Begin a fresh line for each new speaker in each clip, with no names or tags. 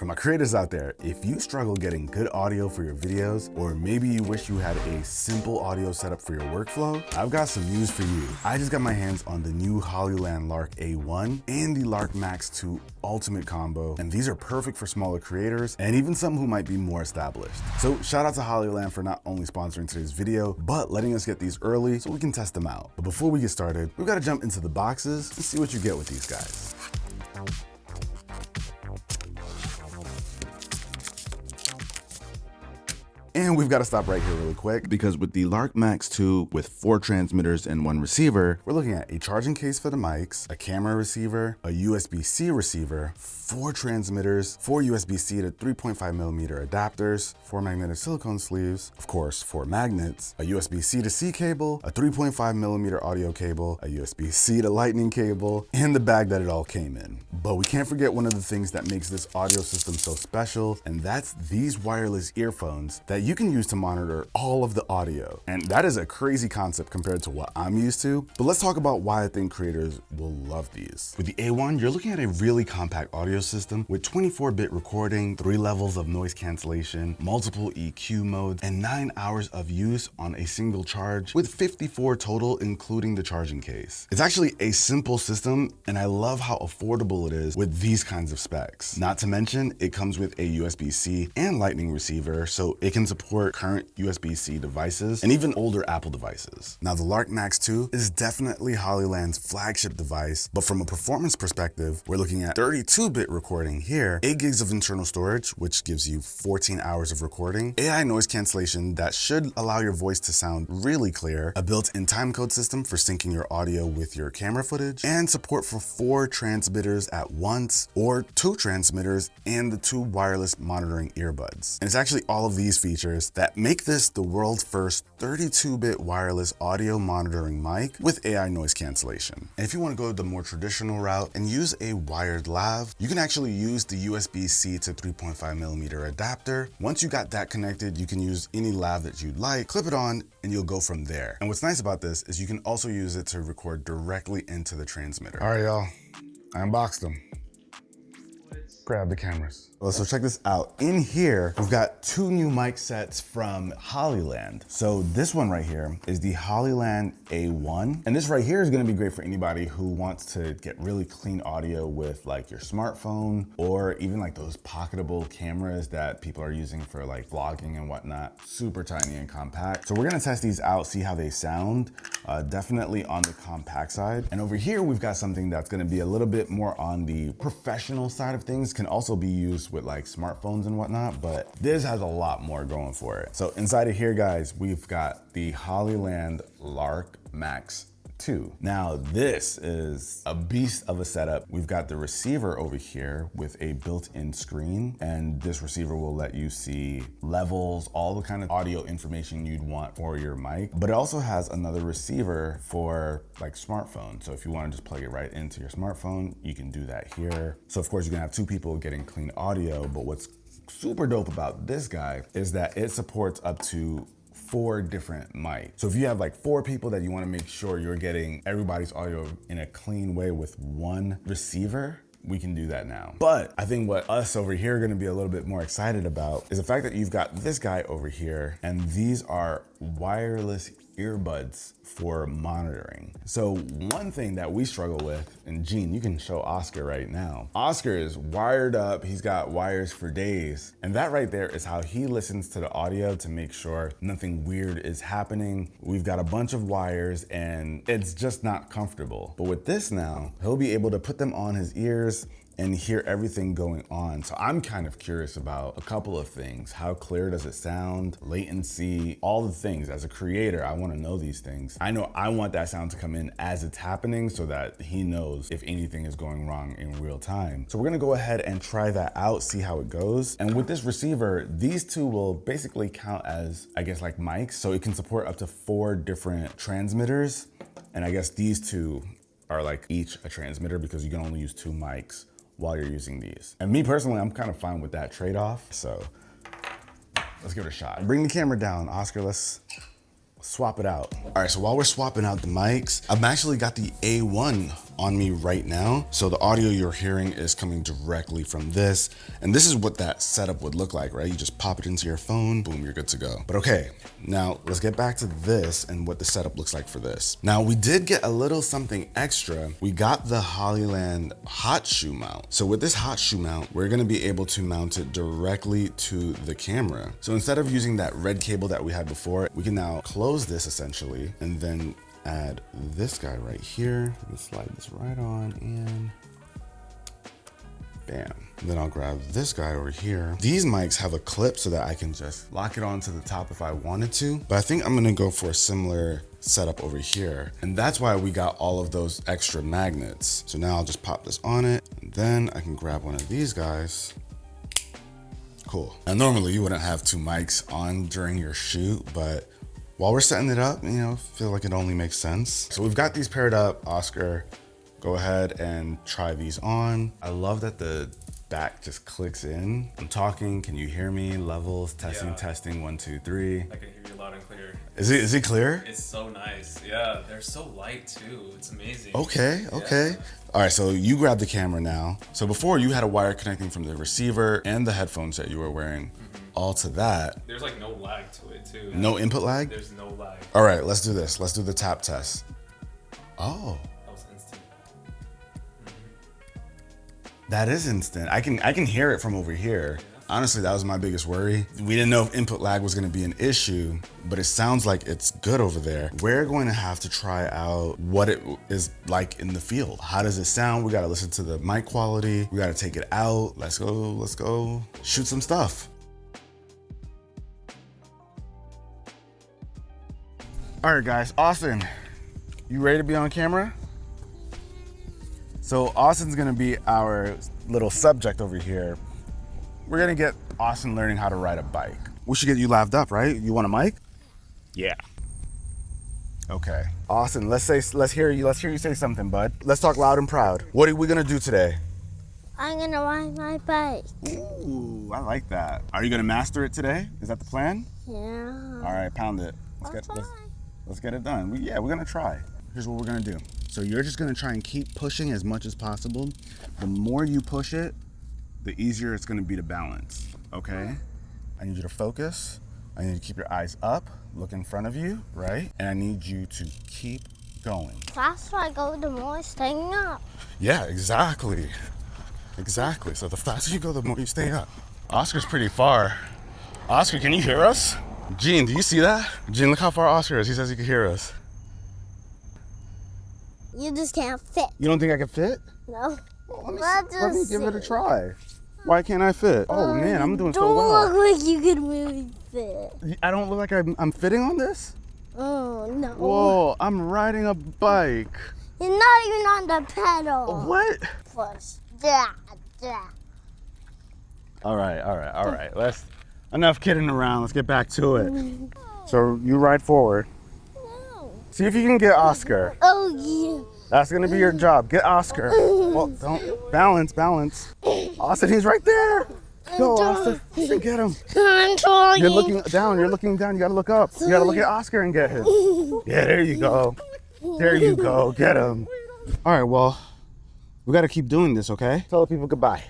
For my creators out there, if you struggle getting good audio for your videos, or maybe you wish you had a simple audio setup for your workflow, I've got some news for you. I just got my hands on the new Hollyland Lark A1 and the Lark Max 2 Ultimate Combo, and these are perfect for smaller creators and even some who might be more established. So shout out to Hollyland for not only sponsoring today's video, but letting us get these early so we can test them out. But before we get started, we've got to jump into the boxes and see what you get with these guys. And we've got to stop right here really quick, because with the Lark Max 2 with 4 transmitters and 1 receiver, we're looking at a charging case for the mics, a camera receiver, a USB-C receiver, 4 transmitters, 4 USB-C to 3.5mm adapters, 4 magnetic silicone sleeves, of course 4 magnets, a USB-C to C cable, a 3.5mm audio cable, a USB-C to lightning cable, and the bag that it all came in. But we can't forget one of the things that makes this audio system so special, and that's these wireless earphones that you can use to monitor all of the audio. And that is a crazy concept compared to what I'm used to. But let's talk about why I think creators will love these. With the A1, you're looking at a really compact audio system with 24-bit recording, 3 levels of noise cancellation, multiple EQ modes, and 9 hours of use on a single charge, with 54 total, including the charging case. It's actually a simple system, and I love how affordable it is with these kinds of specs. Not to mention, it comes with a USB-C and lightning receiver, so it can support current USB-C devices and even older Apple devices. Now, the Lark Max 2 is definitely Hollyland's flagship device, but from a performance perspective, we're looking at 32-bit recording here, 8 gigs of internal storage, which gives you 14 hours of recording, AI noise cancellation that should allow your voice to sound really clear, a built-in timecode system for syncing your audio with your camera footage, and support for 4 transmitters at once, or 2 transmitters and the 2 wireless monitoring earbuds. And it's actually all of these features that make this the world's first 32-bit wireless audio monitoring mic with AI noise cancellation. And if you want to go the more traditional route and use a wired lav, you can actually use the USB-C to 3.5mm adapter. Once you got that connected, you can use any lav that you'd like, clip it on, and you'll go from there. And what's nice about this is you can also use it to record directly into the transmitter. All right, y'all, I unboxed them. Grab the cameras. Well, so check this out. In here, we've got 2 new mic sets from Hollyland. So this one right here is the Hollyland A1. And this right here is gonna be great for anybody who wants to get really clean audio with like your smartphone, or even like those pocketable cameras that people are using for like vlogging and whatnot. Super tiny and compact. So we're gonna test these out, see how they sound. Definitely on the compact side. And over here, we've got something that's gonna be a little bit more on the professional side of things. Can also be used with like smartphones and whatnot, but this has a lot more going for it. So inside of here, guys, we've got the Hollyland Lark Max 2. Now, this is a beast of a setup. We've got the receiver over here with a built-in screen, and this receiver will let you see levels, all the kind of audio information you'd want for your mic. But it also has another receiver for like smartphone. So if you want to just plug it right into your smartphone, you can do that here. So of course you're gonna have 2 people getting clean audio, but what's super dope about this guy is that it supports up to 4 different mics. So if you have like 4 people that you want to make sure you're getting everybody's audio in a clean way with 1 receiver, we can do that now. But I think what us over here are gonna be a little bit more excited about is the fact that you've got this guy over here, and these are wireless earbuds for monitoring. So one thing that we struggle with, and Gene, you can show Oscar right now. Oscar is wired up, he's got wires for days, and that right there is how he listens to the audio to make sure nothing weird is happening. We've got a bunch of wires and it's just not comfortable. But with this now, he'll be able to put them on his ears and hear everything going on. So I'm kind of curious about a couple of things. How clear does it sound? Latency, all the things. As a creator, I wanna know these things. I know I want that sound to come in as it's happening so that he knows if anything is going wrong in real time. So we're gonna go ahead and try that out, see how it goes. And with this receiver, these 2 will basically count as, I guess, like mics. So it can support up to 4 different transmitters. And I guess these 2 are like each a transmitter because you can only use 2 mics while you're using these. And me personally, I'm kind of fine with that trade-off. So let's give it a shot. Bring the camera down, Oscar, let's swap it out. All right, so while we're swapping out the mics, I've actually got the A1 on me right now. So the audio you're hearing is coming directly from this. And this is what that setup would look like, right? You just pop it into your phone, boom, you're good to go. But okay, now let's get back to this and what the setup looks like for this. Now we did get a little something extra. We got the Hollyland hot shoe mount. So with this hot shoe mount, we're gonna be able to mount it directly to the camera. So instead of using that red cable that we had before, we can now close this essentially and then add this guy right here. Let's slide this right on in. Bam. And then I'll grab this guy over here. These mics have a clip so that I can just lock it onto the top if I wanted to. But I think I'm gonna go for a similar setup over here. And that's why we got all of those extra magnets. So now I'll just pop this on it. And then I can grab one of these guys. Cool. Now normally you wouldn't have two mics on during your shoot, but while we're setting it up, you know, feel like it only makes sense. So we've got these paired up. Oscar, go ahead and try these on. I love that the back just clicks in. I'm talking, can you hear me? Levels, testing, testing, 1, 2, 3.
I can hear you loud and clear.
Is it clear?
It's so nice. Yeah, they're so light too. It's amazing.
Okay, okay. Yeah. All right, so you grab the camera now. So before you had a wire connecting from the receiver and the headphones that you were wearing. All to that.
There's like no lag to it too.
No input lag?
There's no lag.
All right, let's do this. Let's do the tap test. Oh.
That was instant.
That is instant. I can hear it from over here. Yeah. Honestly, that was my biggest worry. We didn't know if input lag was gonna be an issue, but it sounds like it's good over there. We're going to have to try out what it is like in the field. How does it sound? We gotta listen to the mic quality. We gotta take it out. Let's go shoot some stuff. All right, guys, Austin, you ready to be on camera? So Austin's gonna be our little subject over here. We're gonna get Austin learning how to ride a bike. We should get you laved up, right? You want a mic? Yeah. Okay. Austin, let's hear you say something, bud. Let's talk loud and proud. What are we gonna do today?
I'm gonna ride my bike.
Ooh, I like that. Are you gonna master it today? Is that the plan?
Yeah.
All right, pound it. Let's get it done. We're gonna try. Here's what we're gonna do. So you're just gonna try and keep pushing as much as possible. The more you push it, the easier it's gonna be to balance, okay? I need you to focus. I need you to keep your eyes up, look in front of you, right? And I need you to keep going.
The faster I go, the more I stay up.
Yeah, exactly. Exactly, so the faster you go, the more you stay up. Oscar's pretty far. Oscar, can you hear us? Gene, do you see that? Gene, look how far Oscar is. He says he can hear us.
You just can't fit.
You don't think I can fit?
No.
Well, let me give it a try. Why can't I fit? Oh man, I'm doing so
well.
well.
Don't look like you can really fit.
I don't look like I'm fitting on this?
Oh, no.
Whoa, I'm riding a bike.
You're not even on the pedal.
What?
Push. Yeah.
All right. Enough kidding around. Let's get back to it. So you ride forward.
No.
See if you can get Oscar.
Oh, yeah.
That's gonna be your job. Get Oscar. Well, don't balance. Austin, he's right there. Go, Austin. Get him.
I'm trying.
You're looking down. You gotta look up. You gotta look at Oscar and get him. Yeah, there you go. Get him. All right, well, we gotta keep doing this, okay? Tell the people goodbye.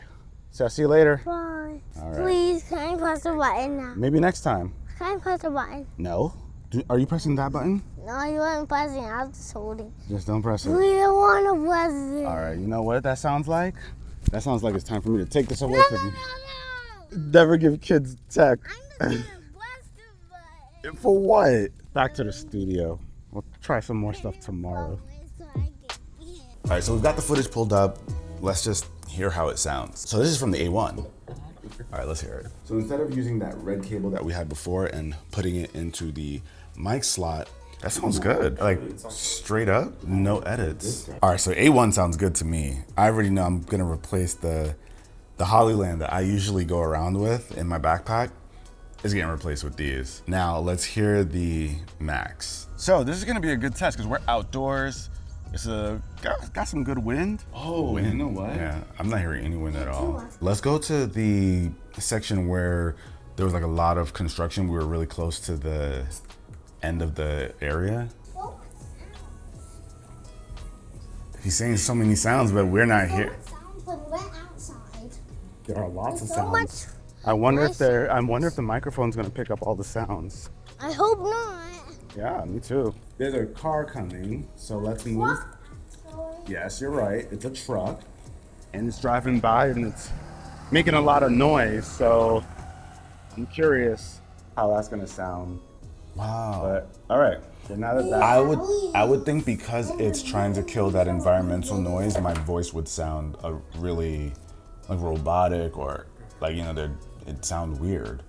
So I'll see you later.
Bye.
All right.
Please, can I press the button now?
Maybe next time.
Can I press the button?
No. Are you pressing that button?
No, you weren't pressing. I was just holding.
Just don't press it.
We don't want to press it.
All right, you know what that sounds like? That sounds like it's time for me to take this away
No,
from you.
no.
Never give kids tech.
I'm just going to press the button.
For what? Back to the studio. We'll try some more stuff tomorrow. All right, so we've got the footage pulled up. Let's just hear how it sounds. So this is from the A1. All right, let's hear it. So instead of using that red cable that we had before and putting it into the mic slot, that sounds good. Like straight up, no edits. All right, so A1 sounds good to me. I already know I'm gonna replace the Hollyland that I usually go around with in my backpack is getting replaced with these. Now let's hear the Max. So this is gonna be a good test because we're outdoors. It's got some good wind. Oh, wind. You know what? Yeah, I'm not hearing any wind at all. Let's go to the section where there was like a lot of construction. We were really close to the end of the area. He's saying so many sounds, but we're not here.
Sounds when we're outside.
There are lots of
So much
sounds. I wonder if
nice
I wonder if the microphone's gonna pick up all the sounds.
I hope not.
Yeah, me too. There's a car coming, so let's move. Yes, you're right. It's a truck, and it's driving by, and it's making a lot of noise. So I'm curious how that's gonna sound. Wow. But all right. So now that I would think because it's trying to kill that environmental noise, my voice would sound really like robotic or like it sounds weird.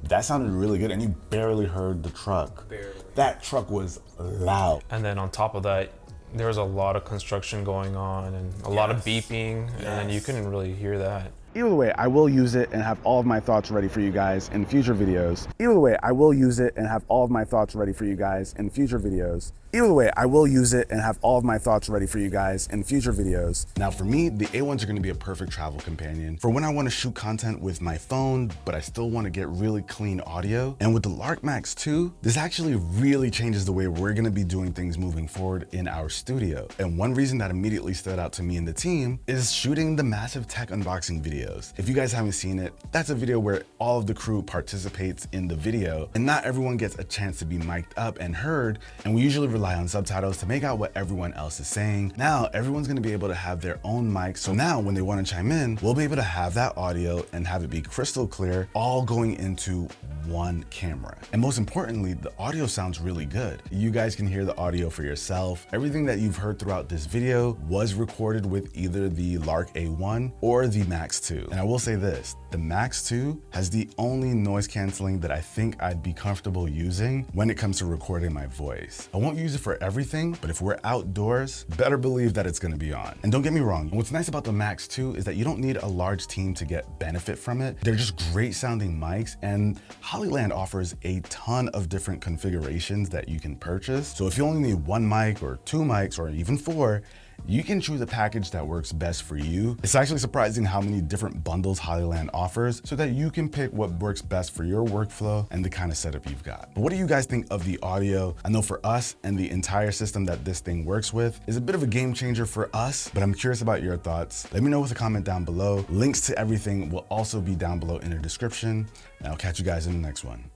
That sounded really good, and you barely heard the truck.
Barely.
That truck was loud.
And then on top of that, there was a lot of construction going on and a lot of beeping, and you couldn't really hear that.
Either way, I will use it and have all of my thoughts ready for you guys in future videos. Either way, I will use it and have all of my thoughts ready for you guys in future videos. Either way, I will use it and have all of my thoughts ready for you guys in future videos. Now for me, the A1s are gonna be a perfect travel companion for when I wanna shoot content with my phone, but I still wanna get really clean audio. And with the Lark Max 2, this actually really changes the way we're gonna be doing things moving forward in our studio. And one reason that immediately stood out to me and the team is shooting the massive tech unboxing videos. If you guys haven't seen it, that's a video where all of the crew participates in the video, and not everyone gets a chance to be mic'd up and heard, and we usually rely on subtitles to make out what everyone else is saying. Now everyone's gonna be able to have their own mic, so now when they wanna chime in, we'll be able to have that audio and have it be crystal clear, all going into one camera. And most importantly, the audio sounds really good. You guys can hear the audio for yourself. Everything that you've heard throughout this video was recorded with either the Lark A1 or the Max 2. And I will say this, the Max 2 has the only noise canceling that I think I'd be comfortable using when it comes to recording my voice. I won't use it for everything, but if we're outdoors, better believe that it's gonna be on. And don't get me wrong, what's nice about the Max 2 is that you don't need a large team to get benefit from it. They're just great sounding mics, and Hollyland offers a ton of different configurations that you can purchase. So if you only need one mic or two mics or even four, you can choose a package that works best for you. It's actually surprising how many different bundles Hollyland offers so that you can pick what works best for your workflow and the kind of setup you've got. But what do you guys think of the audio? I know for us and the entire system that this thing works with is a bit of a game changer for us, but I'm curious about your thoughts. Let me know with a comment down below. Links to everything will also be down below in the description, and I'll catch you guys in the next one.